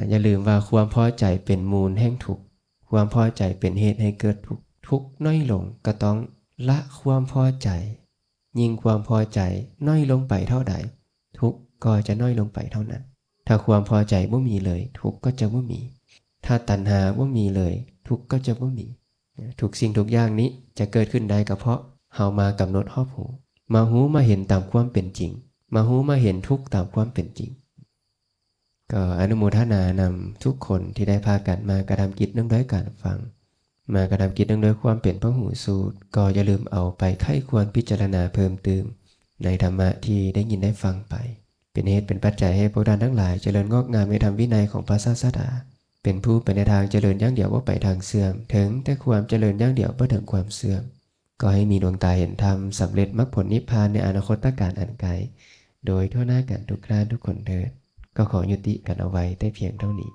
อย่าลืมว่าความพอใจเป็นมูลแห่งทุกข์ความพอใจเป็นเหตุให้เกิดทุกข์ทุกข์น้อยลงก็ต้องละความพอใจยิ่งความพอใจน้อยลงไปเท่าใดทุกข์ก็จะน้อยลงไปเท่านั้นถ้าความพอใจบ่มีเลยทุกข์ก็จะบ่มีถ้าตัณหาบ่มีเลยทุกข์ก็จะบ่มีทุกสิ่งทุกอย่างนี้จะเกิดขึ้นได้ก็เพราะเฮามากำหนดรอบรู้มารู้มาเห็นตามความเป็นจริงมารู้มาเห็นทุกข์ตามความเป็นจริงก็อนุโมทนานำทุกคนที่ได้พากันมากระทำกิจเนื่องด้วยการฟังมากระทำกิจเนื่องด้วยความเป็นพหูสูตรก็อย่าลืมเอาไปไข้ควรพิจารณาเพิ่มเติมในธรรมะที่ได้ยินได้ฟังไปเป็นเหตุเป็นปัจจัยให้พวกท่านทั้งหลายเจริญงอกงามในธรรมวินัยของพระศาสดาเป็นผู้ไปในทางเจริญอย่างเดียวว่าไปทางเสื่อมถึงแต่ความเจริญอย่างเดียวว่าถึงความเสื่อมก็ให้มีดวงตาเห็นธรรมสำเร็จมรรคผลนิพพานในอนาคตการอันไกลโดยทั่วหน้ากันทุกท่านทุกคนเถิดก็ขอยุติกันเอาไว้ได้เพียงเท่านี้